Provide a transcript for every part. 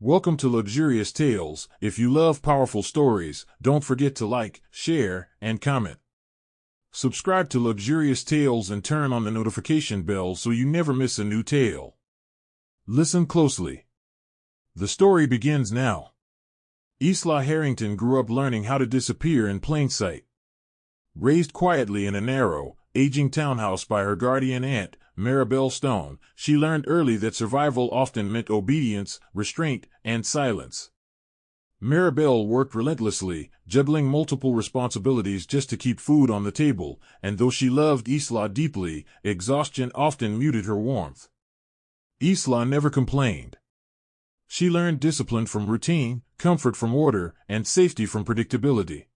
Welcome to Luxurious Tales. If you love powerful stories, don't forget to like, share, and comment. Subscribe to Luxurious Tales and turn on the notification bell so you never miss a new tale. Listen closely. The story begins now. Isla Harrington grew up learning how to disappear in plain sight. Raised quietly in a narrow, aging townhouse by her guardian aunt, Maribel Stone, she learned early that survival often meant obedience, restraint, and silence. Maribel worked relentlessly, juggling multiple responsibilities just to keep food on the table, and though she loved Isla deeply, exhaustion often muted her warmth. Isla never complained. She learned discipline from routine, comfort from order, and safety from predictability.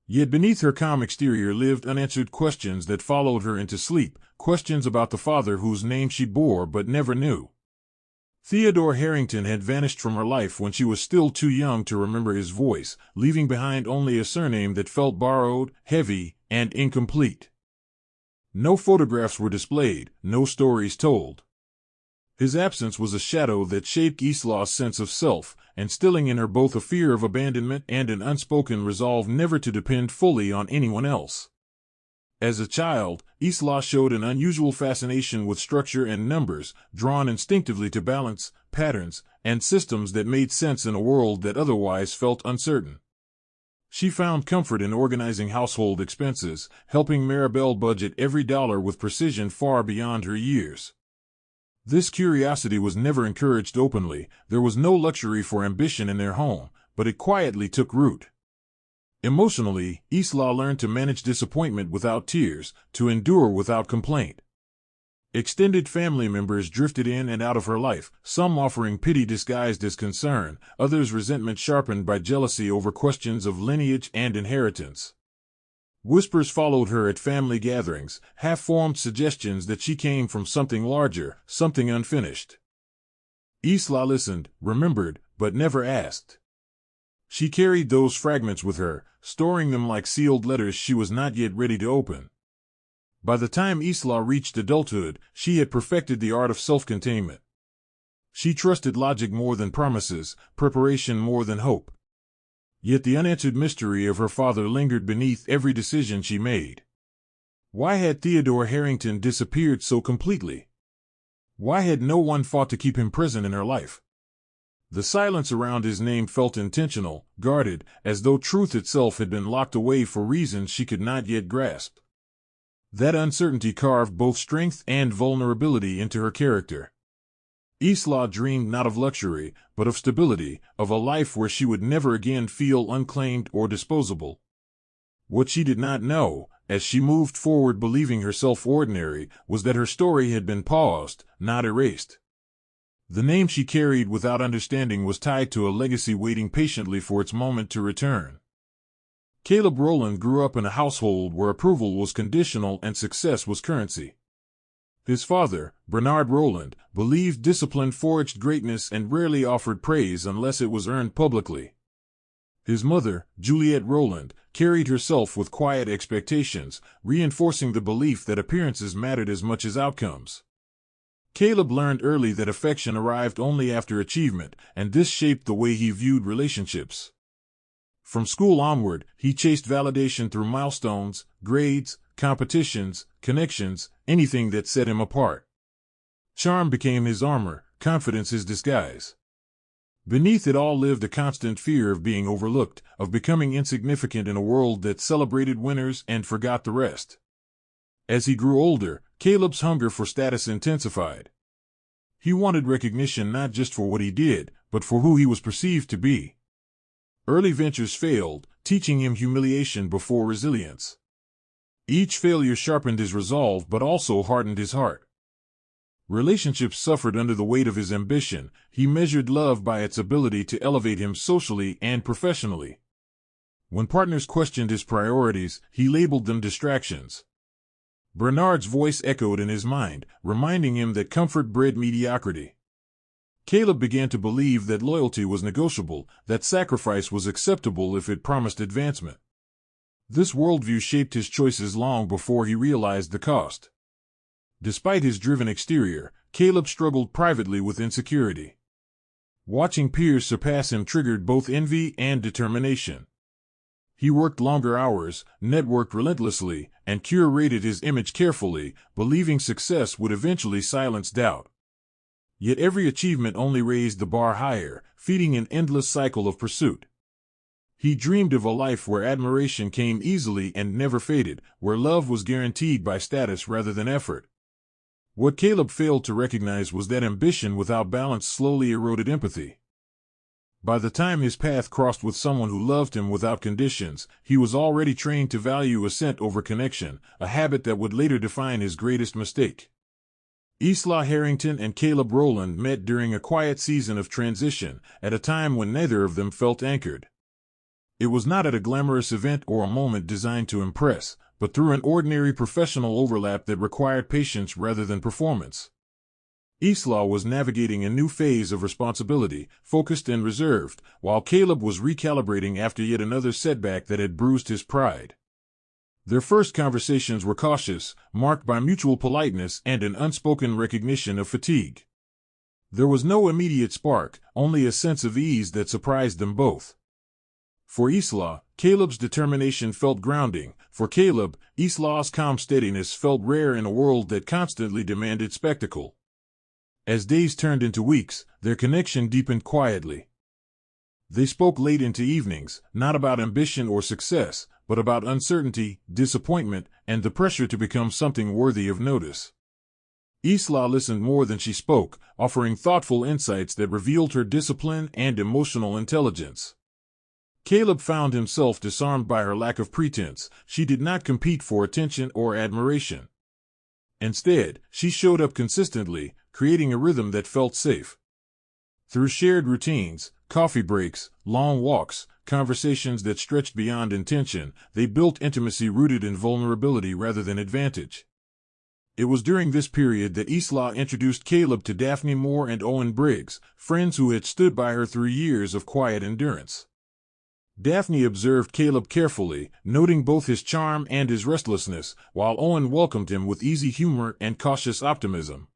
Yet beneath her calm exterior lived unanswered questions that followed her into sleep, questions about the father whose name she bore but never knew. Theodore Harrington had vanished from her life when she was still too young to remember his voice, leaving behind only a surname that felt borrowed, heavy, and incomplete. No photographs were displayed, no stories told. His absence was a shadow that shaped Isla's sense of self, instilling in her both a fear of abandonment and an unspoken resolve never to depend fully on anyone else. As a child, Isla showed an unusual fascination with structure and numbers, drawn instinctively to balance, patterns, and systems that made sense in a world that otherwise felt uncertain. She found comfort in organizing household expenses, helping Maribel budget every dollar with precision far beyond her years. This curiosity was never encouraged openly. There was no luxury for ambition in their home, but it quietly took root. Emotionally, Isla learned to manage disappointment without tears, to endure without complaint. Extended family members drifted in and out of her life, some offering pity disguised as concern, others resentment sharpened by jealousy over questions of lineage and inheritance. Whispers followed her at family gatherings, half-formed suggestions that she came from something larger, something unfinished. Isla listened, remembered, but never asked. She carried those fragments with her, storing them like sealed letters she was not yet ready to open. By the time Isla reached adulthood, she had perfected the art of self-containment. She trusted logic more than promises, preparation more than hope. Yet the unanswered mystery of her father lingered beneath every decision she made. Why had Theodore Harrington disappeared so completely? Why had no one fought to keep him present in her life? The silence around his name felt intentional, guarded, as though truth itself had been locked away for reasons she could not yet grasp. That uncertainty carved both strength and vulnerability into her character. Isla dreamed not of luxury, but of stability, of a life where she would never again feel unclaimed or disposable. What she did not know, as she moved forward believing herself ordinary, was that her story had been paused, not erased. The name she carried without understanding was tied to a legacy waiting patiently for its moment to return. Caleb Rowland grew up in a household where approval was conditional and success was currency. His father, Bernard Rowland, believed discipline forged greatness and rarely offered praise unless it was earned publicly. His mother, Juliette Rowland, carried herself with quiet expectations, reinforcing the belief that appearances mattered as much as outcomes. Caleb learned early that affection arrived only after achievement, and this shaped the way he viewed relationships. From school onward, he chased validation through milestones, grades, competitions, connections, anything that set him apart. Charm became his armor, confidence his disguise. Beneath it all lived a constant fear of being overlooked, of becoming insignificant in a world that celebrated winners and forgot the rest. As he grew older, Caleb's hunger for status intensified. He wanted recognition not just for what he did, but for who he was perceived to be. Early ventures failed, teaching him humiliation before resilience. Each failure sharpened his resolve but also hardened his heart. Relationships suffered under the weight of his ambition. He measured love by its ability to elevate him socially and professionally. When partners questioned his priorities, he labeled them distractions. Bernard's voice echoed in his mind, reminding him that comfort bred mediocrity. Caleb began to believe that loyalty was negotiable, that sacrifice was acceptable if it promised advancement. This worldview shaped his choices long before he realized the cost. Despite his driven exterior, Caleb struggled privately with insecurity. Watching peers surpass him triggered both envy and determination. He worked longer hours, networked relentlessly, and curated his image carefully, believing success would eventually silence doubt. Yet every achievement only raised the bar higher, feeding an endless cycle of pursuit. He dreamed of a life where admiration came easily and never faded, where love was guaranteed by status rather than effort. What Caleb failed to recognize was that ambition without balance slowly eroded empathy. By the time his path crossed with someone who loved him without conditions, he was already trained to value assent over connection, a habit that would later define his greatest mistake. Isla Harrington and Caleb Rowland met during a quiet season of transition, at a time when neither of them felt anchored. It was not at a glamorous event or a moment designed to impress, but through an ordinary professional overlap that required patience rather than performance. Isla was navigating a new phase of responsibility, focused and reserved, while Caleb was recalibrating after yet another setback that had bruised his pride. Their first conversations were cautious, marked by mutual politeness and an unspoken recognition of fatigue. There was no immediate spark, only a sense of ease that surprised them both. For Isla, Caleb's determination felt grounding. For Caleb, Isla's calm steadiness felt rare in a world that constantly demanded spectacle. As days turned into weeks, their connection deepened quietly. They spoke late into evenings, not about ambition or success, but about uncertainty, disappointment, and the pressure to become something worthy of notice. Isla listened more than she spoke, offering thoughtful insights that revealed her discipline and emotional intelligence. Caleb found himself disarmed by her lack of pretense. She did not compete for attention or admiration. Instead, she showed up consistently, creating a rhythm that felt safe. Through shared routines, coffee breaks, long walks, conversations that stretched beyond intention, they built intimacy rooted in vulnerability rather than advantage. It was during this period that Isla introduced Caleb to Daphne Moore and Owen Briggs, friends who had stood by her through years of quiet endurance. Daphne observed Caleb carefully, noting both his charm and his restlessness, while Owen welcomed him with easy humor and cautious optimism.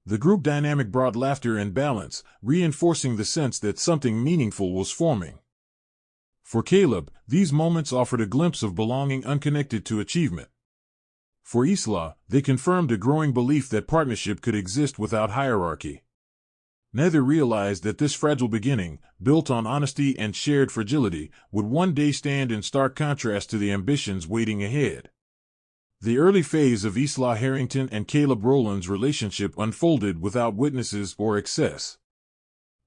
The group dynamic brought laughter and balance, reinforcing the sense that something meaningful was forming. For Caleb, these moments offered a glimpse of belonging unconnected to achievement. For Isla, they confirmed a growing belief that partnership could exist without hierarchy. Neither realized that this fragile beginning, built on honesty and shared fragility, would one day stand in stark contrast to the ambitions waiting ahead. The early phase of Isla Harrington and Caleb Rowland's relationship unfolded without witnesses or excess.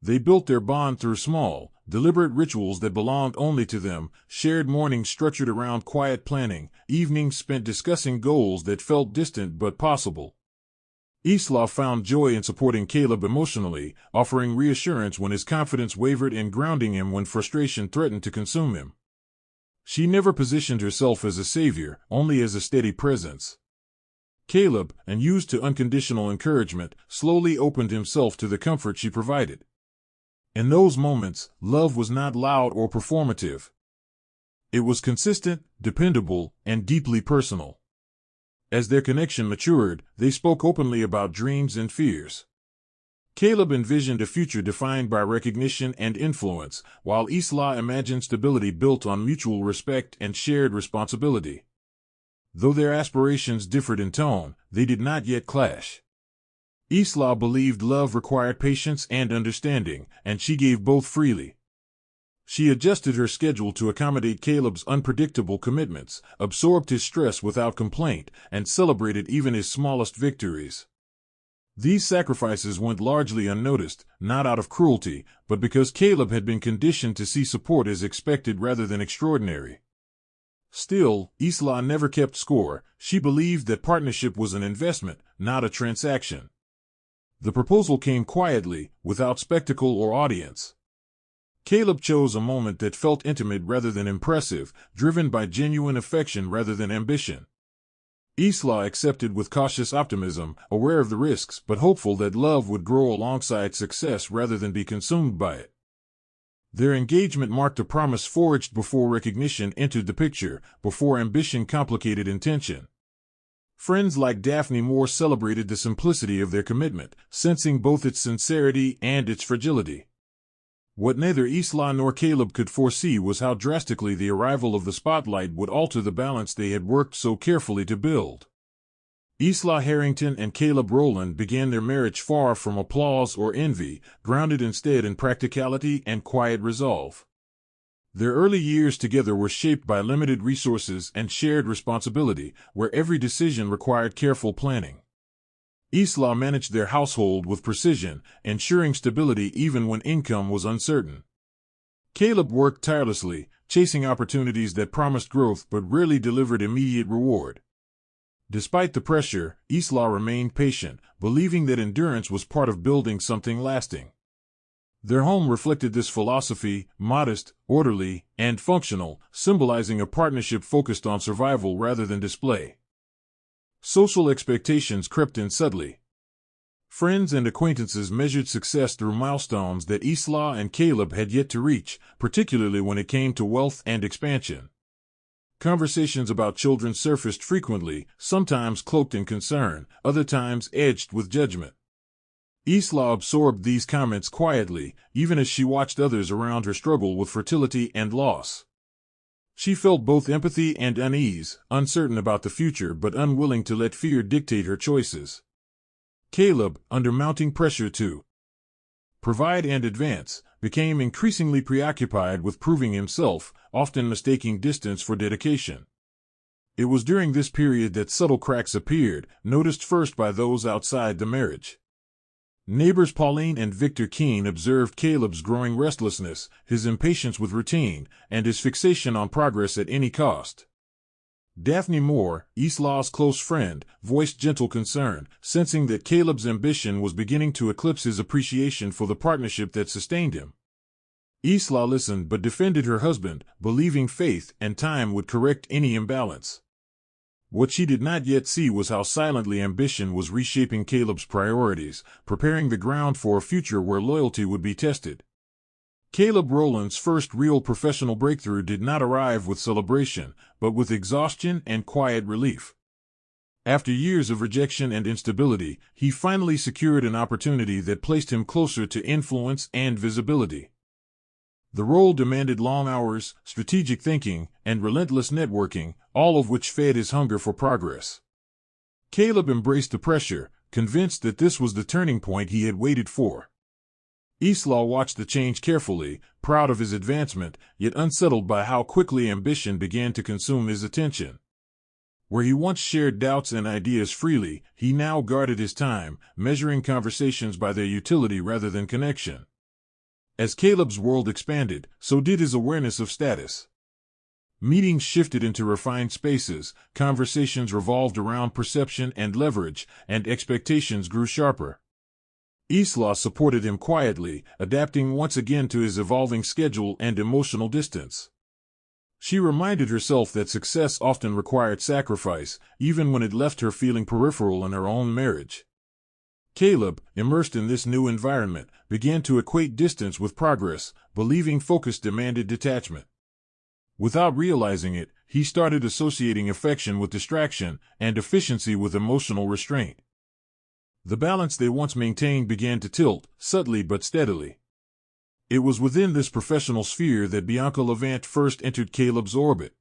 They built their bond through small, deliberate rituals that belonged only to them, shared mornings structured around quiet planning, evenings spent discussing goals that felt distant but possible. Isla found joy in supporting Caleb emotionally, offering reassurance when his confidence wavered and grounding him when frustration threatened to consume him. She never positioned herself as a savior, only as a steady presence. Caleb, unused to unconditional encouragement, slowly opened himself to the comfort she provided. In those moments, love was not loud or performative. It was consistent, dependable, and deeply personal. As their connection matured, they spoke openly about dreams and fears. Caleb envisioned a future defined by recognition and influence, while Isla imagined stability built on mutual respect and shared responsibility. Though their aspirations differed in tone, they did not yet clash. Isla believed love required patience and understanding, and she gave both freely. She adjusted her schedule to accommodate Caleb's unpredictable commitments, absorbed his stress without complaint, and celebrated even his smallest victories. These sacrifices went largely unnoticed, not out of cruelty, but because Caleb had been conditioned to see support as expected rather than extraordinary. Still, Isla never kept score. She believed that partnership was an investment, not a transaction. The proposal came quietly, without spectacle or audience. Caleb chose a moment that felt intimate rather than impressive, driven by genuine affection rather than ambition. Isla accepted with cautious optimism, aware of the risks but hopeful that love would grow alongside success rather than be consumed by it. Their engagement marked a promise forged before recognition entered the picture, before ambition complicated intention. Friends like Daphne Moore celebrated the simplicity of their commitment, sensing both its sincerity and its fragility. What neither Isla nor Caleb could foresee was how drastically the arrival of the spotlight would alter the balance they had worked so carefully to build. Isla Harrington and Caleb Rowland began their marriage far from applause or envy, grounded instead in practicality and quiet resolve. Their early years together were shaped by limited resources and shared responsibility, where every decision required careful planning. Isla managed their household with precision, ensuring stability even when income was uncertain. Caleb worked tirelessly, chasing opportunities that promised growth but rarely delivered immediate reward. Despite the pressure, Isla remained patient, believing that endurance was part of building something lasting. Their home reflected this philosophy, modest, orderly, and functional, symbolizing a partnership focused on survival rather than display. Social expectations crept in subtly. Friends and acquaintances measured success through milestones that Isla and Caleb had yet to reach, particularly when it came to wealth and expansion. Conversations about children surfaced frequently, sometimes cloaked in concern, other times edged with judgment. Isla absorbed these comments quietly, even as she watched others around her struggle with fertility and loss. She felt both empathy and unease, uncertain about the future but unwilling to let fear dictate her choices. Caleb, under mounting pressure to provide and advance, became increasingly preoccupied with proving himself, often mistaking distance for dedication. It was during this period that subtle cracks appeared, noticed first by those outside the marriage. Neighbors Pauline and Victor Keene observed Caleb's growing restlessness, his impatience with routine, and his fixation on progress at any cost. Daphne Moore, Isla's close friend, voiced gentle concern, sensing that Caleb's ambition was beginning to eclipse his appreciation for the partnership that sustained him. Isla listened but defended her husband, believing faith and time would correct any imbalance. What she did not yet see was how silently ambition was reshaping Caleb's priorities, preparing the ground for a future where loyalty would be tested. Caleb Rowland's first real professional breakthrough did not arrive with celebration, but with exhaustion and quiet relief. After years of rejection and instability, he finally secured an opportunity that placed him closer to influence and visibility. The role demanded long hours, strategic thinking, and relentless networking, all of which fed his hunger for progress. Caleb embraced the pressure, convinced that this was the turning point he had waited for. Isla watched the change carefully, proud of his advancement, yet unsettled by how quickly ambition began to consume his attention. Where he once shared doubts and ideas freely, he now guarded his time, measuring conversations by their utility rather than connection. As Caleb's world expanded, so did his awareness of status. Meetings shifted into refined spaces, conversations revolved around perception and leverage, and expectations grew sharper. Isla supported him quietly, adapting once again to his evolving schedule and emotional distance. She reminded herself that success often required sacrifice, even when it left her feeling peripheral in her own marriage. Caleb, immersed in this new environment, began to equate distance with progress, believing focus demanded detachment. Without realizing it, he started associating affection with distraction and efficiency with emotional restraint. The balance they once maintained began to tilt, subtly but steadily. It was within this professional sphere that Bianca Levant first entered Caleb's orbit.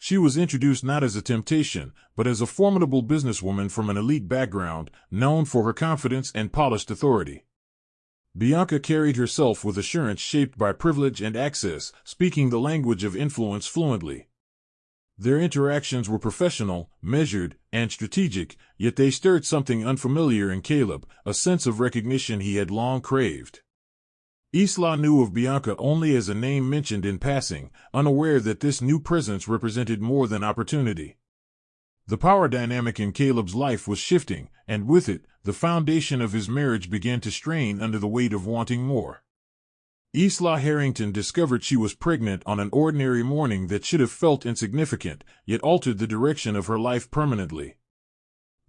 She was introduced not as a temptation, but as a formidable businesswoman from an elite background, known for her confidence and polished authority. Bianca carried herself with assurance shaped by privilege and access, speaking the language of influence fluently. Their interactions were professional, measured, and strategic, yet they stirred something unfamiliar in Caleb, a sense of recognition he had long craved. Isla knew of Bianca only as a name mentioned in passing, unaware that this new presence represented more than opportunity. The power dynamic in Caleb's life was shifting, and with it, the foundation of his marriage began to strain under the weight of wanting more. Isla Harrington discovered she was pregnant on an ordinary morning that should have felt insignificant, yet altered the direction of her life permanently.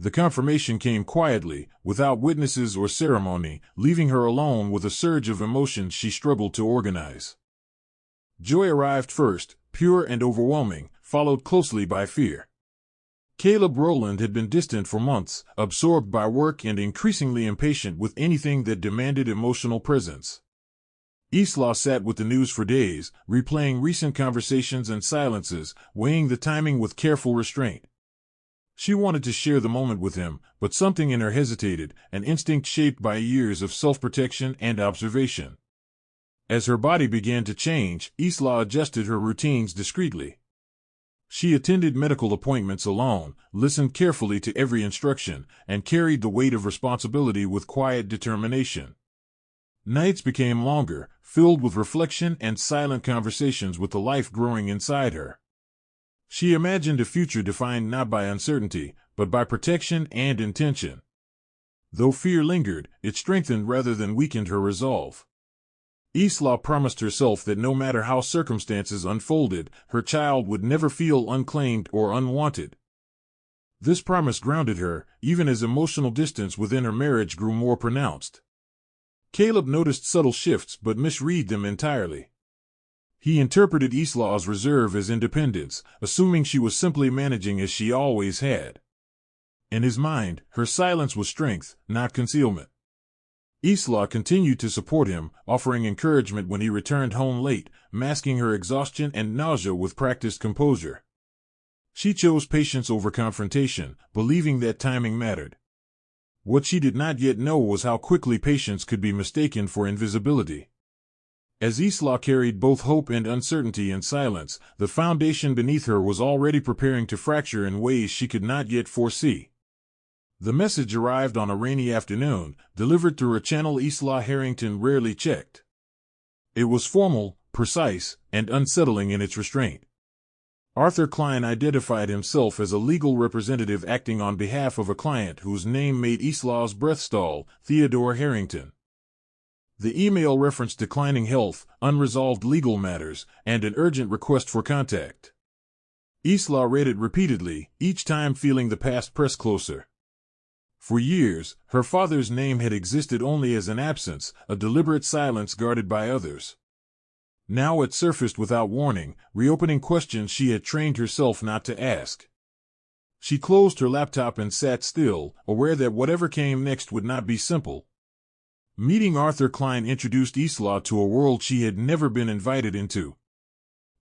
The confirmation came quietly, without witnesses or ceremony, leaving her alone with a surge of emotions she struggled to organize. Joy arrived first, pure and overwhelming, followed closely by fear. Caleb Rowland had been distant for months, absorbed by work and increasingly impatient with anything that demanded emotional presence. Isla sat with the news for days, replaying recent conversations and silences, weighing the timing with careful restraint. She wanted to share the moment with him, but something in her hesitated, an instinct shaped by years of self-protection and observation. As her body began to change, Isla adjusted her routines discreetly. She attended medical appointments alone, listened carefully to every instruction, and carried the weight of responsibility with quiet determination. Nights became longer, filled with reflection and silent conversations with the life growing inside her. She imagined a future defined not by uncertainty, but by protection and intention. Though fear lingered, it strengthened rather than weakened her resolve. Isla promised herself that no matter how circumstances unfolded, her child would never feel unclaimed or unwanted. This promise grounded her, even as emotional distance within her marriage grew more pronounced. Caleb noticed subtle shifts but misread them entirely. He interpreted Isla's reserve as independence, assuming she was simply managing as she always had. In his mind, her silence was strength, not concealment. Isla continued to support him, offering encouragement when he returned home late, masking her exhaustion and nausea with practiced composure. She chose patience over confrontation, believing that timing mattered. What she did not yet know was how quickly patience could be mistaken for invisibility. As Isla carried both hope and uncertainty in silence, the foundation beneath her was already preparing to fracture in ways she could not yet foresee. The message arrived on a rainy afternoon, delivered through a channel Isla Harrington rarely checked. It was formal, precise, and unsettling in its restraint. Arthur Klein identified himself as a legal representative acting on behalf of a client whose name made Isla's breath stall, Theodore Harrington. The email referenced declining health, unresolved legal matters, and an urgent request for contact. Isla read it repeatedly, each time feeling the past press closer. For years, her father's name had existed only as an absence, a deliberate silence guarded by others. Now it surfaced without warning, reopening questions she had trained herself not to ask. She closed her laptop and sat still, aware that whatever came next would not be simple. Meeting Arthur Klein introduced Isla to a world she had never been invited into.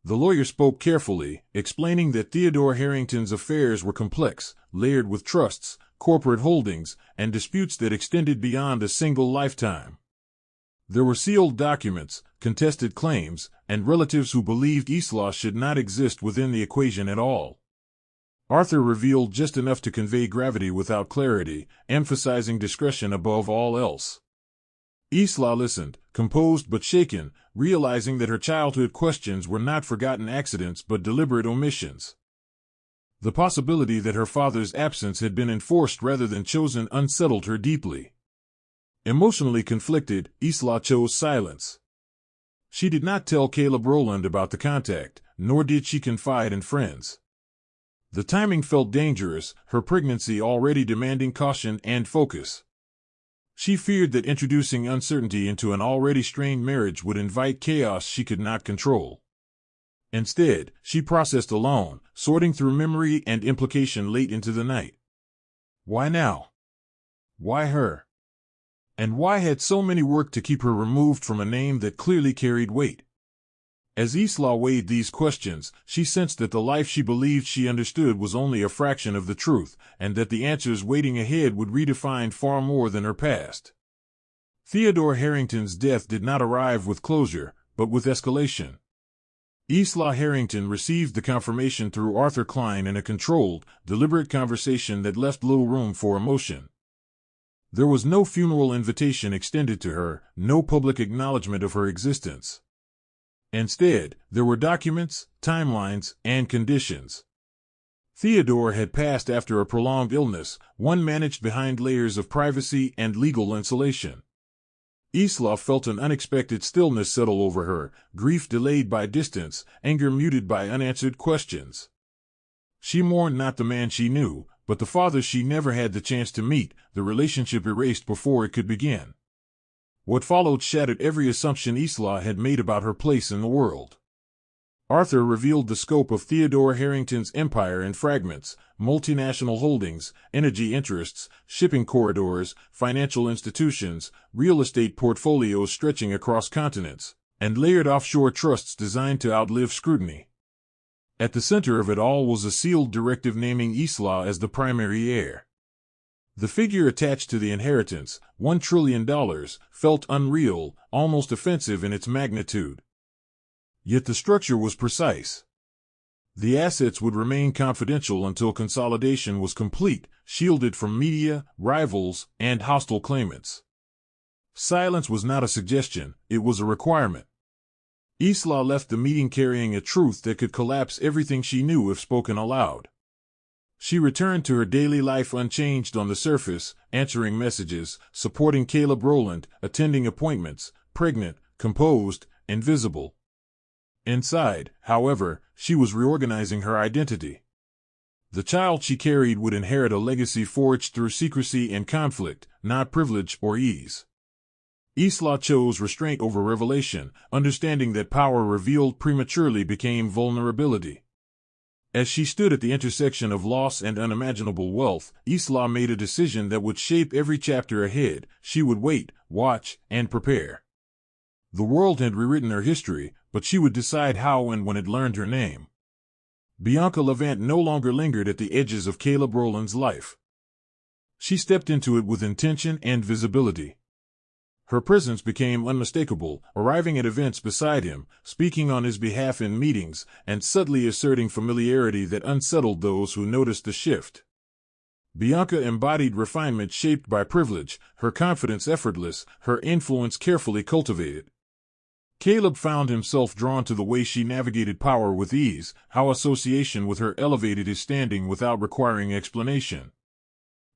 The lawyer spoke carefully, explaining that Theodore Harrington's affairs were complex, layered with trusts, corporate holdings, and disputes that extended beyond a single lifetime. There were sealed documents, contested claims, and relatives who believed Isla should not exist within the equation at all. Arthur revealed just enough to convey gravity without clarity, emphasizing discretion above all else. Isla listened, composed but shaken, realizing that her childhood questions were not forgotten accidents but deliberate omissions. The possibility that her father's absence had been enforced rather than chosen unsettled her deeply. Emotionally conflicted, Isla chose silence. She did not tell Caleb Rowland about the contact, nor did she confide in friends. The timing felt dangerous, her pregnancy already demanding caution and focus. She feared that introducing uncertainty into an already strained marriage would invite chaos she could not control. Instead, she processed alone, sorting through memory and implication late into the night. Why now? Why her? And why had so many worked to keep her removed from a name that clearly carried weight? As Isla weighed these questions, she sensed that the life she believed she understood was only a fraction of the truth, and that the answers waiting ahead would redefine far more than her past. Theodore Harrington's death did not arrive with closure, but with escalation. Isla Harrington received the confirmation through Arthur Klein in a controlled, deliberate conversation that left little room for emotion. There was no funeral invitation extended to her, no public acknowledgement of her existence. Instead, there were documents, timelines, and conditions. Theodore had passed after a prolonged illness, one managed behind layers of privacy and legal insulation. Isla felt an unexpected stillness settle over her, grief delayed by distance, anger muted by unanswered questions. She mourned not the man she knew, but the father she never had the chance to meet, the relationship erased before it could begin. What followed shattered every assumption Isla had made about her place in the world. Arthur revealed the scope of Theodore Harrington's empire in fragments: multinational holdings, energy interests, shipping corridors, financial institutions, real estate portfolios stretching across continents. and layered offshore trusts designed to outlive scrutiny. At the center of it all was a sealed directive naming Isla as the primary heir. The figure attached to the inheritance, $1 trillion, felt unreal, almost offensive in its magnitude. Yet the structure was precise. The assets would remain confidential until consolidation was complete, shielded from media, rivals, and hostile claimants. Silence was not a suggestion, it was a requirement. Isla left the meeting carrying a truth that could collapse everything she knew if spoken aloud. She returned to her daily life unchanged on the surface, answering messages, supporting Caleb Rowland, attending appointments, pregnant, composed, invisible. Inside, however, she was reorganizing her identity. The child she carried would inherit a legacy forged through secrecy and conflict, not privilege or ease. Isla chose restraint over revelation, understanding that power revealed prematurely became vulnerability. As she stood at the intersection of loss and unimaginable wealth, Isla made a decision that would shape every chapter ahead. She would wait, watch, and prepare. The world had rewritten her history, but she would decide how and when it learned her name. Bianca Levant no longer lingered at the edges of Caleb Rowland's life. She stepped into it with intention and visibility. Her presence became unmistakable, arriving at events beside him, speaking on his behalf in meetings, and subtly asserting familiarity that unsettled those who noticed the shift. Bianca embodied refinement shaped by privilege, her confidence effortless, her influence carefully cultivated. Caleb found himself drawn to the way she navigated power with ease, how association with her elevated his standing without requiring explanation.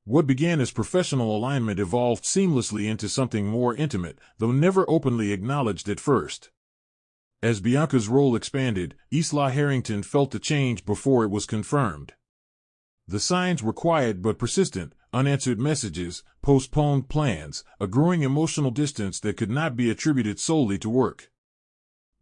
What began as professional alignment evolved seamlessly into something more intimate, though never openly acknowledged at first. As Bianca's role expanded, Isla Harrington felt the change before it was confirmed. The signs were quiet but persistent: unanswered messages, postponed plans, a growing emotional distance that could not be attributed solely to work.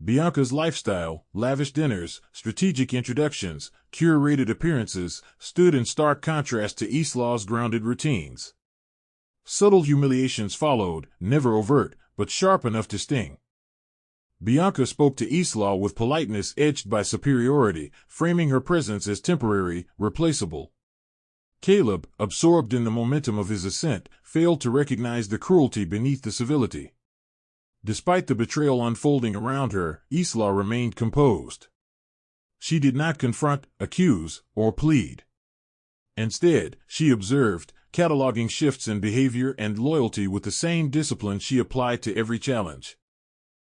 Bianca's lifestyle, lavish dinners, strategic introductions, curated appearances, stood in stark contrast to Isla's grounded routines. Subtle humiliations followed, never overt, but sharp enough to sting. Bianca spoke to Isla with politeness edged by superiority, framing her presence as temporary, replaceable. Caleb, absorbed in the momentum of his ascent, failed to recognize the cruelty beneath the civility. Despite the betrayal unfolding around her, Isla remained composed. She did not confront, accuse, or plead. Instead, she observed, cataloging shifts in behavior and loyalty with the same discipline she applied to every challenge.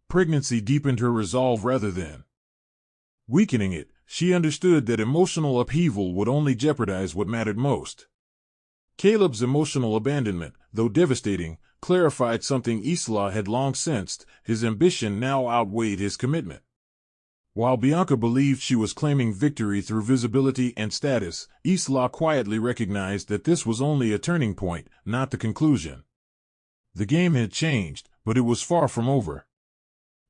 Pregnancy deepened her resolve rather than weakening it. She understood that emotional upheaval would only jeopardize what mattered most. Caleb's emotional abandonment, though devastating, clarified something Isla had long sensed: his ambition now outweighed his commitment. While Bianca believed she was claiming victory through visibility and status, Isla quietly recognized that this was only a turning point, not the conclusion. The game had changed, but it was far from over.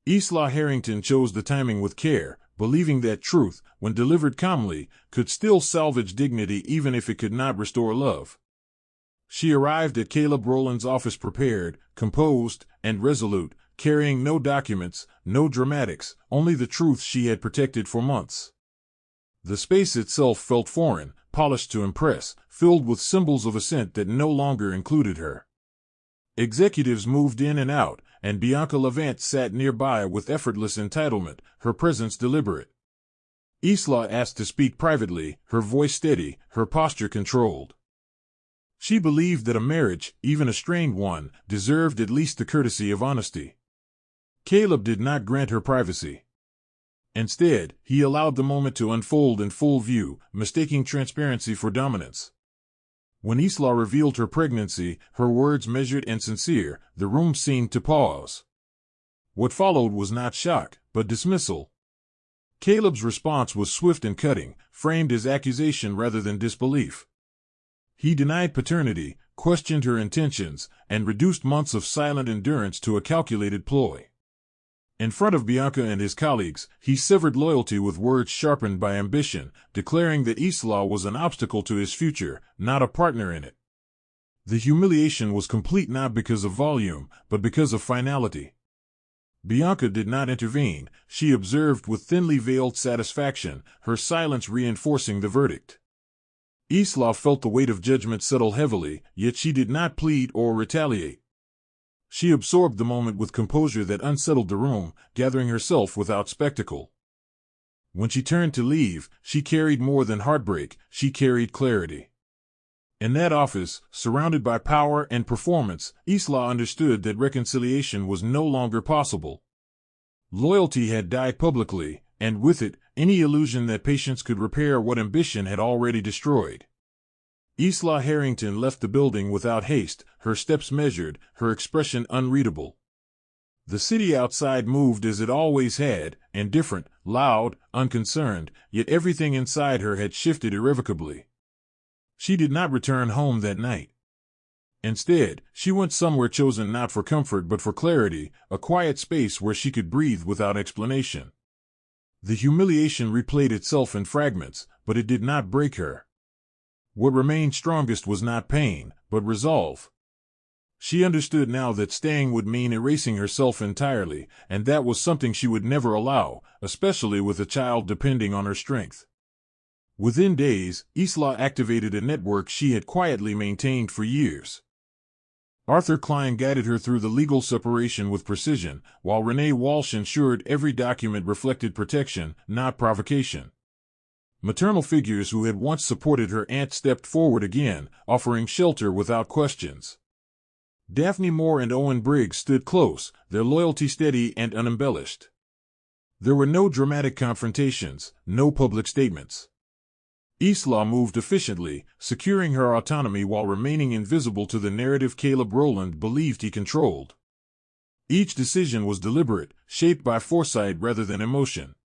Isla Harrington chose the timing with care, believing that truth, when delivered calmly, could still salvage dignity even if it could not restore love. She arrived at Caleb Rowland's office prepared, composed, and resolute, carrying no documents, no dramatics, only the truth she had protected for months. The space itself felt foreign, polished to impress, filled with symbols of assent that no longer included her. Executives moved in and out, and Bianca Levant sat nearby with effortless entitlement, her presence deliberate. Isla asked to speak privately, her voice steady, her posture controlled. She believed that a marriage, even a strained one, deserved at least the courtesy of honesty. Caleb did not grant her privacy. Instead, he allowed the moment to unfold in full view, mistaking transparency for dominance. When Isla revealed her pregnancy, her words measured and sincere, the room seemed to pause. What followed was not shock, but dismissal. Caleb's response was swift and cutting, framed as accusation rather than disbelief. He denied paternity, questioned her intentions, and reduced months of silent endurance to a calculated ploy. In front of Bianca and his colleagues, he severed loyalty with words sharpened by ambition, declaring that Isla was an obstacle to his future, not a partner in it. The humiliation was complete not because of volume, but because of finality. Bianca did not intervene. She observed with thinly veiled satisfaction, her silence reinforcing the verdict. Isla felt the weight of judgment settle heavily, yet she did not plead or retaliate. She absorbed the moment with composure that unsettled the room, gathering herself without spectacle. When she turned to leave, she carried more than heartbreak, she carried clarity. In that office, surrounded by power and performance, Isla understood that reconciliation was no longer possible. Loyalty had died publicly, and with it, any illusion that patience could repair what ambition had already destroyed. Isla Harrington left the building without haste, her steps measured, her expression unreadable. The city outside moved as it always had, indifferent, loud, unconcerned, yet everything inside her had shifted irrevocably. She did not return home that night. Instead, she went somewhere chosen not for comfort but for clarity, a quiet space where she could breathe without explanation. The humiliation replayed itself in fragments, but it did not break her. What remained strongest was not pain, but resolve. She understood now that staying would mean erasing herself entirely, and that was something she would never allow, especially with a child depending on her strength. Within days, Isla activated a network she had quietly maintained for years. Arthur Klein guided her through the legal separation with precision, while Renee Walsh ensured every document reflected protection, not provocation. Maternal figures who had once supported her aunt stepped forward again, offering shelter without questions. Daphne Moore and Owen Briggs stood close, their loyalty steady and unembellished. There were no dramatic confrontations, no public statements. Isla moved efficiently, securing her autonomy while remaining invisible to the narrative Caleb Rowland believed he controlled. Each decision was deliberate, shaped by foresight rather than emotion.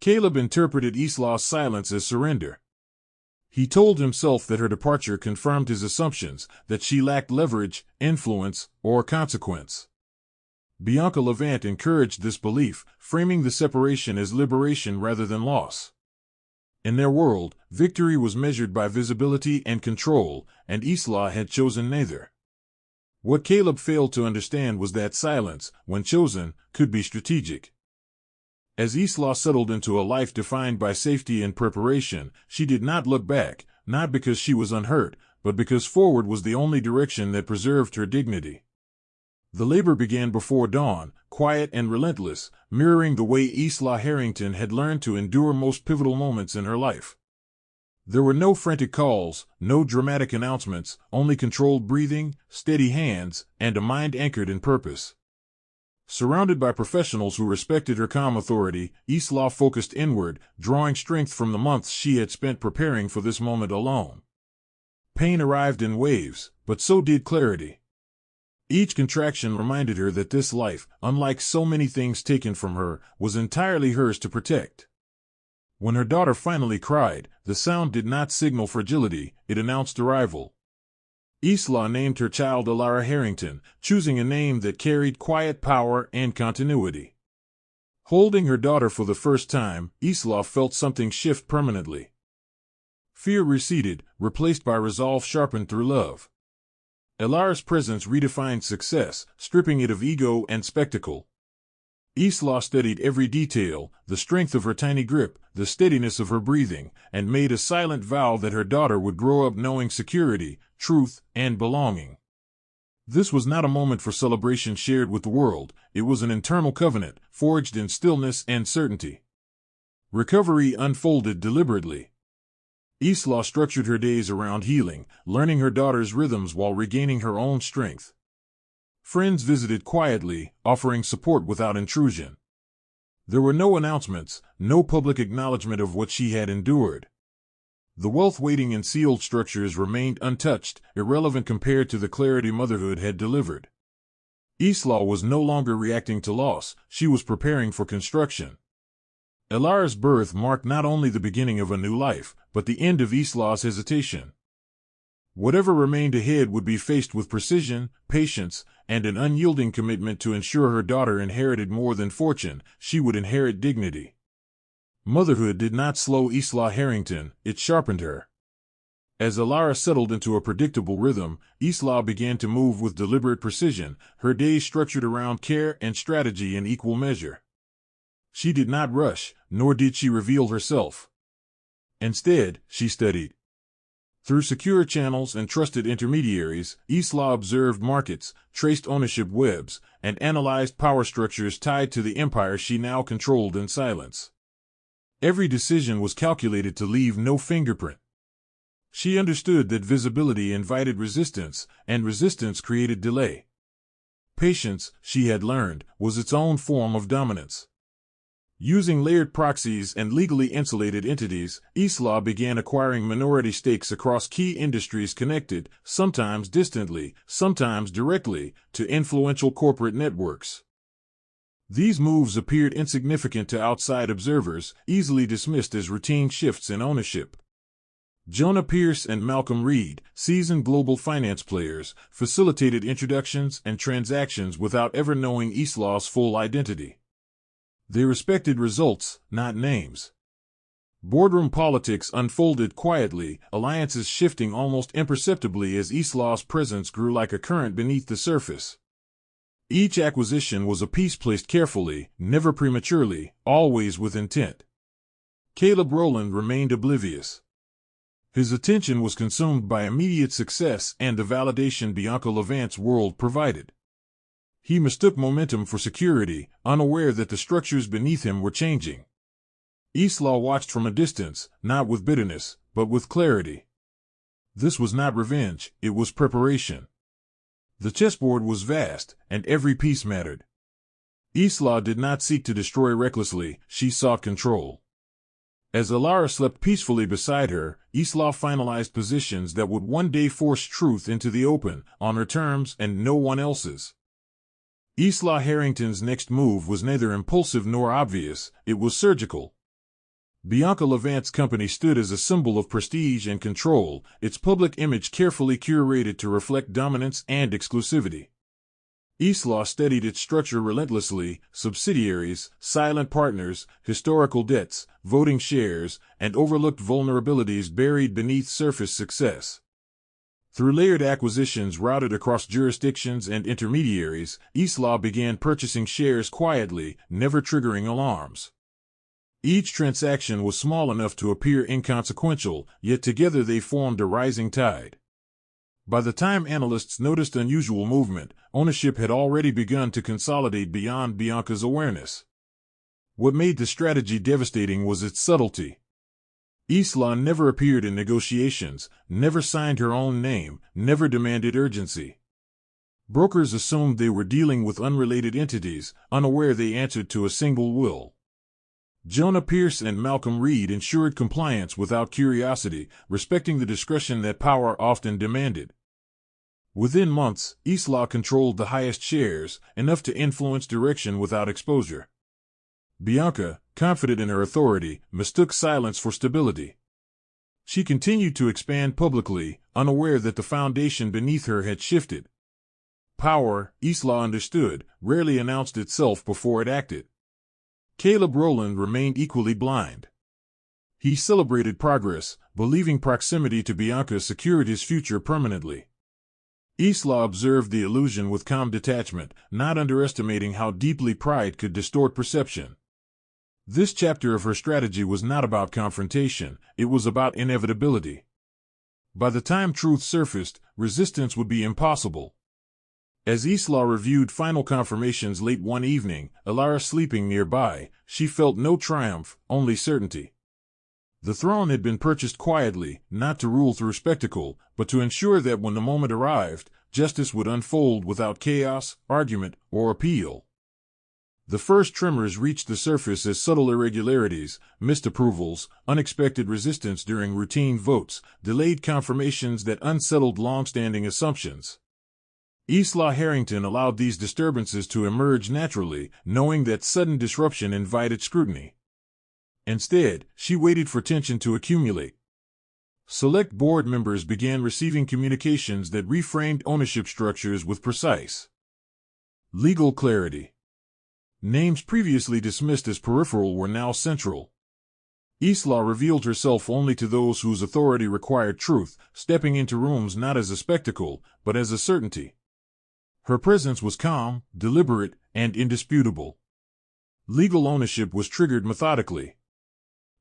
Caleb interpreted Isla's silence as surrender. He told himself that her departure confirmed his assumptions, that she lacked leverage, influence, or consequence. Bianca Levant encouraged this belief, framing the separation as liberation rather than loss. In their world, victory was measured by visibility and control, and Isla had chosen neither. What Caleb failed to understand was that silence, when chosen, could be strategic. As Isla settled into a life defined by safety and preparation, she did not look back, not because she was unhurt, but because forward was the only direction that preserved her dignity. The labor began before dawn, quiet and relentless, mirroring the way Isla Harrington had learned to endure most pivotal moments in her life. There were no frantic calls, no dramatic announcements, only controlled breathing, steady hands, and a mind anchored in purpose. Surrounded by professionals who respected her calm authority, Isla focused inward, drawing strength from the months she had spent preparing for this moment alone. Pain arrived in waves, but so did clarity. Each contraction reminded her that this life, unlike so many things taken from her, was entirely hers to protect. When her daughter finally cried, the sound did not signal fragility, it announced arrival. Isla named her child Alara Harrington, choosing a name that carried quiet power and continuity. Holding her daughter for the first time, Isla felt something shift permanently. Fear receded, replaced by resolve sharpened through love. Alara's presence redefined success, stripping it of ego and spectacle. Isla studied every detail, the strength of her tiny grip, the steadiness of her breathing, and made a silent vow that her daughter would grow up knowing security, truth, and belonging. This was not a moment for celebration shared with the world, it was an internal covenant, forged in stillness and certainty. Recovery unfolded deliberately. Isla structured her days around healing, learning her daughter's rhythms while regaining her own strength. Friends visited quietly, offering support without intrusion. There were no announcements, no public acknowledgement of what she had endured. The wealth waiting in sealed structures remained untouched, irrelevant compared to the clarity motherhood had delivered. Isla was no longer reacting to loss, she was preparing for construction. Alara's birth marked not only the beginning of a new life, but the end of Isla's hesitation. Whatever remained ahead would be faced with precision, patience, and an unyielding commitment to ensure her daughter inherited more than fortune, she would inherit dignity. Motherhood did not slow Isla Harrington, it sharpened her. As Alara settled into a predictable rhythm, Isla began to move with deliberate precision, her days structured around care and strategy in equal measure. She did not rush, nor did she reveal herself. Instead, she studied. Through secure channels and trusted intermediaries, Isla observed markets, traced ownership webs, and analyzed power structures tied to the empire she now controlled in silence. Every decision was calculated to leave no fingerprint. She understood that visibility invited resistance, and resistance created delay. Patience, she had learned, was its own form of dominance. Using layered proxies and legally insulated entities, Isla began acquiring minority stakes across key industries connected, sometimes distantly, sometimes directly, to influential corporate networks. These moves appeared insignificant to outside observers, easily dismissed as routine shifts in ownership. Jonah Pierce and Malcolm Reed, seasoned global finance players, facilitated introductions and transactions without ever knowing Isla's full identity. They respected results, not names. Boardroom politics unfolded quietly, alliances shifting almost imperceptibly as Isla's presence grew like a current beneath the surface. Each acquisition was a piece placed carefully, never prematurely, always with intent. Caleb Rowland remained oblivious. His attention was consumed by immediate success and the validation Bianca Levant's world provided. He mistook momentum for security, unaware that the structures beneath him were changing. Isla watched from a distance, not with bitterness, but with clarity. This was not revenge, it was preparation. The chessboard was vast, and every piece mattered. Isla did not seek to destroy recklessly, she sought control. As Alara slept peacefully beside her, Isla finalized positions that would one day force truth into the open, on her terms and no one else's. Isla Harrington's next move was neither impulsive nor obvious, it was surgical. Bianca Levant's company stood as a symbol of prestige and control, its public image carefully curated to reflect dominance and exclusivity. Isla studied its structure relentlessly: subsidiaries, silent partners, historical debts, voting shares, and overlooked vulnerabilities buried beneath surface success. Through layered acquisitions routed across jurisdictions and intermediaries, Isla began purchasing shares quietly, never triggering alarms. Each transaction was small enough to appear inconsequential, yet together they formed a rising tide. By the time analysts noticed unusual movement, ownership had already begun to consolidate beyond Bianca's awareness. What made the strategy devastating was its subtlety. Isla never appeared in negotiations, never signed her own name, never demanded urgency. Brokers assumed they were dealing with unrelated entities, unaware they answered to a single will. Jonah Pierce and Malcolm Reed ensured compliance without curiosity, respecting the discretion that power often demanded. Within months, Isla controlled the highest shares, enough to influence direction without exposure. Bianca, confident in her authority, mistook silence for stability. She continued to expand publicly, unaware that the foundation beneath her had shifted. Power, Isla understood, rarely announced itself before it acted. Caleb Rowland remained equally blind. He celebrated progress, believing proximity to Bianca secured his future permanently. Isla observed the illusion with calm detachment, not underestimating how deeply pride could distort perception. This chapter of her strategy was not about confrontation, it was about inevitability. By the time truth surfaced, resistance would be impossible. As Isla reviewed final confirmations late one evening, Alara sleeping nearby, she felt no triumph, only certainty. The throne had been purchased quietly, not to rule through spectacle, but to ensure that when the moment arrived, justice would unfold without chaos, argument, or appeal. The first tremors reached the surface as subtle irregularities, missed approvals, unexpected resistance during routine votes, delayed confirmations that unsettled long-standing assumptions. Isla Harrington allowed these disturbances to emerge naturally, knowing that sudden disruption invited scrutiny. Instead, she waited for tension to accumulate. Select board members began receiving communications that reframed ownership structures with precise legal clarity. Names previously dismissed as peripheral were now central. Isla revealed herself only to those whose authority required truth, stepping into rooms not as a spectacle, but as a certainty. Her presence was calm, deliberate, and indisputable. Legal ownership was triggered methodically.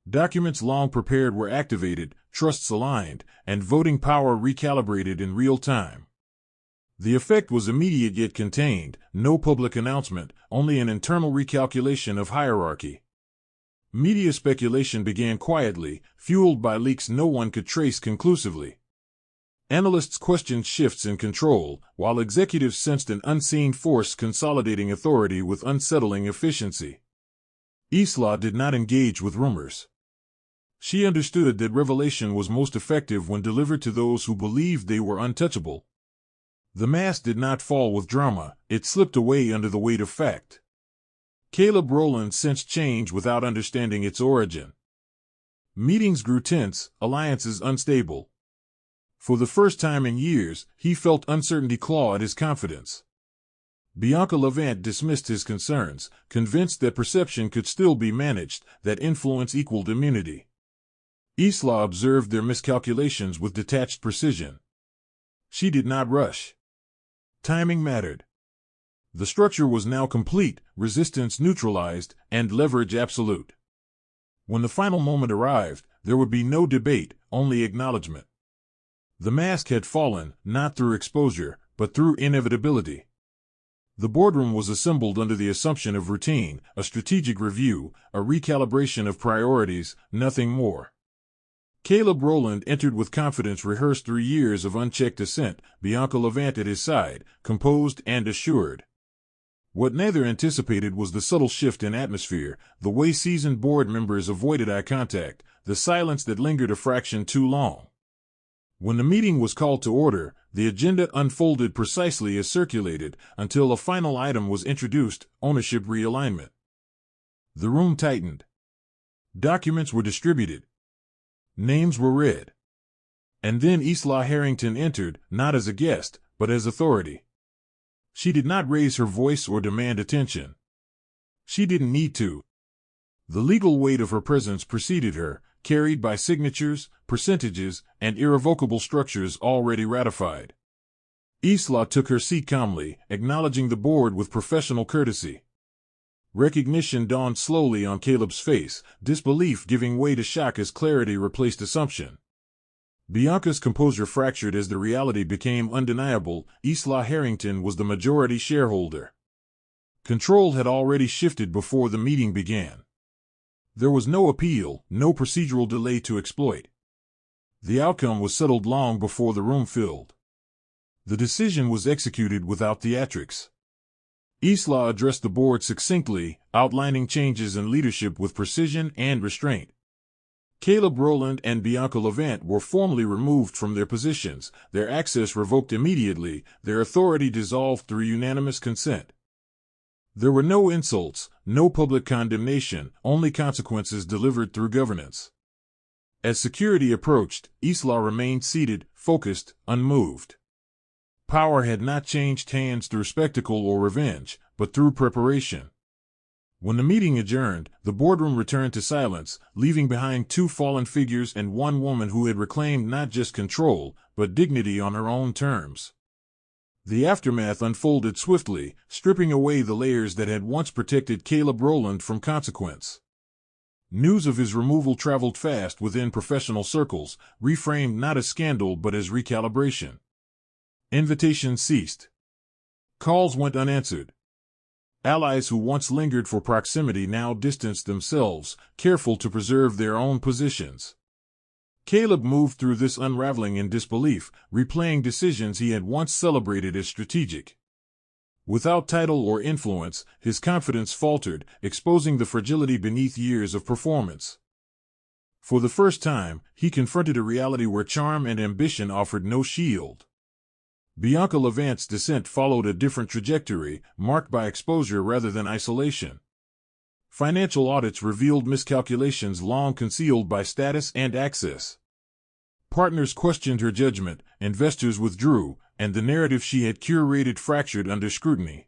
Documents long prepared were activated, trusts aligned, and voting power recalibrated in real time. The effect was immediate yet contained, no public announcement, only an internal recalculation of hierarchy. Media speculation began quietly, fueled by leaks no one could trace conclusively. Analysts questioned shifts in control, while executives sensed an unseen force consolidating authority with unsettling efficiency. Isla did not engage with rumors. She understood that revelation was most effective when delivered to those who believed they were untouchable. The mask did not fall with drama, it slipped away under the weight of fact. Caleb Rowland sensed change without understanding its origin. Meetings grew tense, alliances unstable. For the first time in years, he felt uncertainty claw at his confidence. Bianca Levant dismissed his concerns, convinced that perception could still be managed, that influence equaled immunity. Isla observed their miscalculations with detached precision. She did not rush. Timing mattered. The structure was now complete, resistance neutralized, and leverage absolute. When the final moment arrived, there would be no debate, only acknowledgement. The mask had fallen, not through exposure, but through inevitability. The boardroom was assembled under the assumption of routine, a strategic review, a recalibration of priorities, nothing more. Caleb Rowland entered with confidence rehearsed through years of unchecked assent, Bianca Levant at his side, composed and assured. What neither anticipated was the subtle shift in atmosphere, the way seasoned board members avoided eye contact, the silence that lingered a fraction too long. When the meeting was called to order, the agenda unfolded precisely as circulated, until a final item was introduced, ownership realignment. The room tightened. Documents were distributed. Names were read. And then Isla Harrington entered, not as a guest, but as authority. She did not raise her voice or demand attention. She didn't need to. The legal weight of her presence preceded her, carried by signatures, percentages, and irrevocable structures already ratified. Isla took her seat calmly, acknowledging the board with professional courtesy. Recognition dawned slowly on Caleb's face, disbelief giving way to shock as clarity replaced assumption. Bianca's composure fractured as the reality became undeniable. Isla Harrington was the majority shareholder. Control had already shifted before the meeting began. There was no appeal, no procedural delay to exploit. The outcome was settled long before the room filled. The decision was executed without theatrics. Isla addressed the board succinctly, outlining changes in leadership with precision and restraint. Caleb Rowland and Bianca Levant were formally removed from their positions, their access revoked immediately, their authority dissolved through unanimous consent. There were no insults, no public condemnation, only consequences delivered through governance. As security approached, Isla remained seated, focused, unmoved. Power had not changed hands through spectacle or revenge, but through preparation. When the meeting adjourned, the boardroom returned to silence, leaving behind two fallen figures and one woman who had reclaimed not just control, but dignity on her own terms. The aftermath unfolded swiftly, stripping away the layers that had once protected Caleb Rowland from consequence. News of his removal traveled fast within professional circles, reframed not as scandal but as recalibration. Invitations ceased. Calls went unanswered. Allies who once lingered for proximity now distanced themselves, careful to preserve their own positions. Caleb moved through this unraveling in disbelief, replaying decisions he had once celebrated as strategic. Without title or influence, his confidence faltered, exposing the fragility beneath years of performance. For the first time, he confronted a reality where charm and ambition offered no shield. Bianca Levant's descent followed a different trajectory, marked by exposure rather than isolation. Financial audits revealed miscalculations long concealed by status and access. Partners questioned her judgment, investors withdrew, and the narrative she had curated fractured under scrutiny.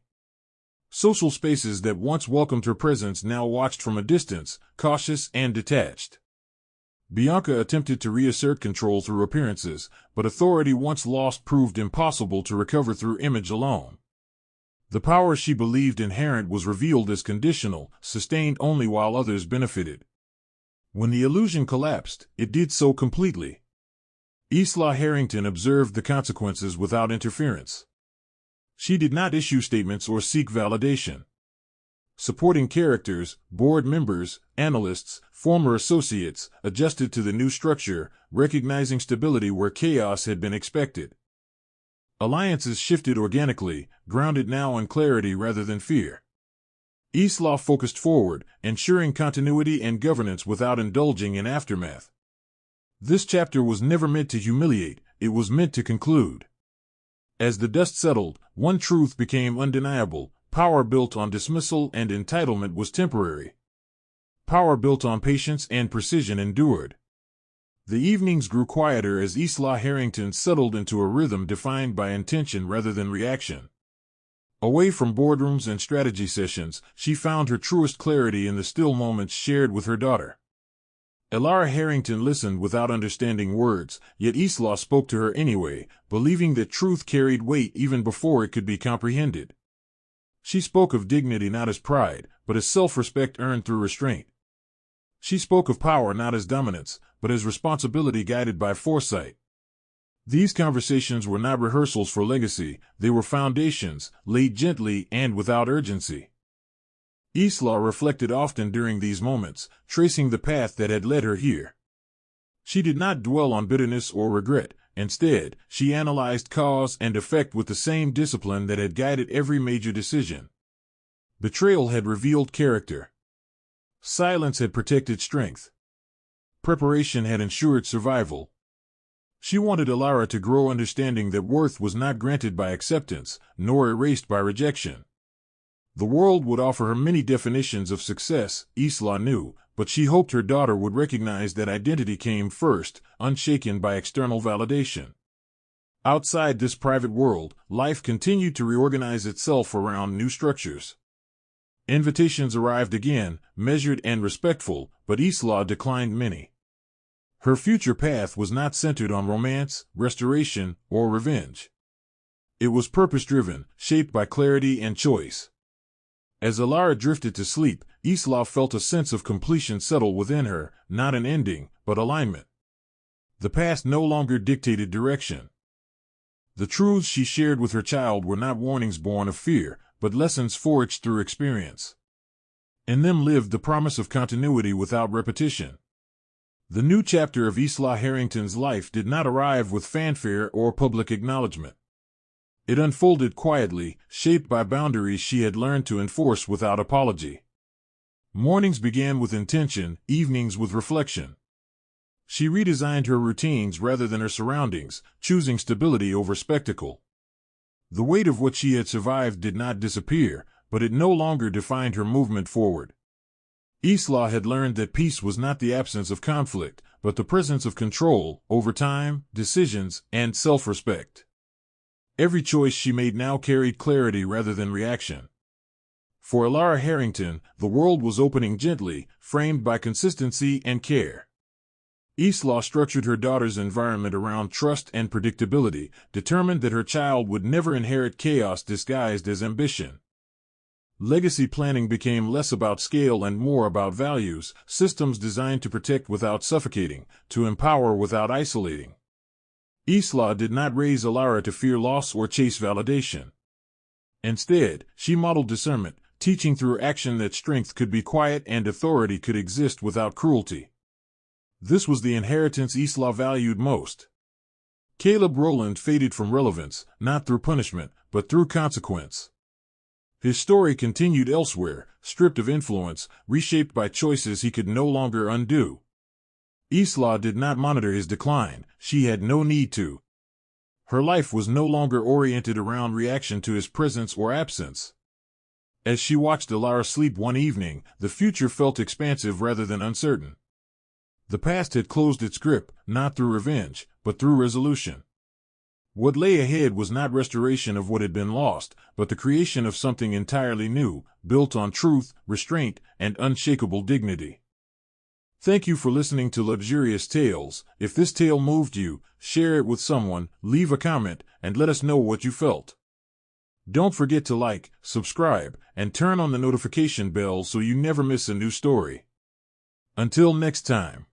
Social spaces that once welcomed her presence now watched from a distance, cautious and detached. Bianca attempted to reassert control through appearances, but authority once lost proved impossible to recover through image alone. The power she believed inherent was revealed as conditional, sustained only while others benefited. When the illusion collapsed, it did so completely. Isla Harrington observed the consequences without interference. She did not issue statements or seek validation. Supporting characters, board members, analysts, former associates, adjusted to the new structure, recognizing stability where chaos had been expected. Alliances shifted organically, grounded now in clarity rather than fear. Isla focused forward, ensuring continuity and governance without indulging in aftermath. This chapter was never meant to humiliate, it was meant to conclude. As the dust settled, one truth became undeniable: power built on dismissal and entitlement was temporary. Power built on patience and precision endured. The evenings grew quieter as Isla Harrington settled into a rhythm defined by intention rather than reaction. Away from boardrooms and strategy sessions, she found her truest clarity in the still moments shared with her daughter. Isla Harrington listened without understanding words, yet Isla spoke to her anyway, believing that truth carried weight even before it could be comprehended. She spoke of dignity not as pride, but as self-respect earned through restraint. She spoke of power not as dominance, but as responsibility guided by foresight. These conversations were not rehearsals for legacy, they were foundations, laid gently and without urgency. Isla reflected often during these moments, tracing the path that had led her here. She did not dwell on bitterness or regret. Instead, she analyzed cause and effect with the same discipline that had guided every major decision. Betrayal had revealed character. Silence had protected strength. Preparation had ensured survival. She wanted Isla to grow understanding that worth was not granted by acceptance, nor erased by rejection. The world would offer her many definitions of success, Isla knew, but she hoped her daughter would recognize that identity came first, unshaken by external validation. Outside this private world, life continued to reorganize itself around new structures. Invitations arrived again, measured and respectful, but Isla declined many. Her future path was not centered on romance, restoration, or revenge. It was purpose-driven, shaped by clarity and choice. As Isla drifted to sleep, Isla felt a sense of completion settle within her, not an ending, but alignment. The past no longer dictated direction. The truths she shared with her child were not warnings born of fear, but lessons forged through experience. In them lived the promise of continuity without repetition. The new chapter of Isla Harrington's life did not arrive with fanfare or public acknowledgement. It unfolded quietly, shaped by boundaries she had learned to enforce without apology. Mornings began with intention, evenings with reflection. She redesigned her routines rather than her surroundings, choosing stability over spectacle. The weight of what she had survived did not disappear, but it no longer defined her movement forward. Isla had learned that peace was not the absence of conflict, but the presence of control over time, decisions, and self-respect. Every choice she made now carried clarity rather than reaction. For Isla Harrington, the world was opening gently, framed by consistency and care. Isla structured her daughter's environment around trust and predictability, determined that her child would never inherit chaos disguised as ambition. Legacy planning became less about scale and more about values, systems designed to protect without suffocating, to empower without isolating. Isla did not raise Isla to fear loss or chase validation. Instead, she modeled discernment, teaching through action that strength could be quiet and authority could exist without cruelty. This was the inheritance Isla valued most. Caleb Rowland faded from relevance, not through punishment, but through consequence. His story continued elsewhere, stripped of influence, reshaped by choices he could no longer undo. Isla did not monitor his decline, she had no need to. Her life was no longer oriented around reaction to his presence or absence. As she watched Isla sleep one evening, the future felt expansive rather than uncertain. The past had closed its grip, not through revenge, but through resolution. What lay ahead was not restoration of what had been lost, but the creation of something entirely new, built on truth, restraint, and unshakable dignity. Thank you for listening to Luxurious Tales. If this tale moved you, share it with someone, leave a comment, and let us know what you felt. Don't forget to like, subscribe, and turn on the notification bell so you never miss a new story. Until next time.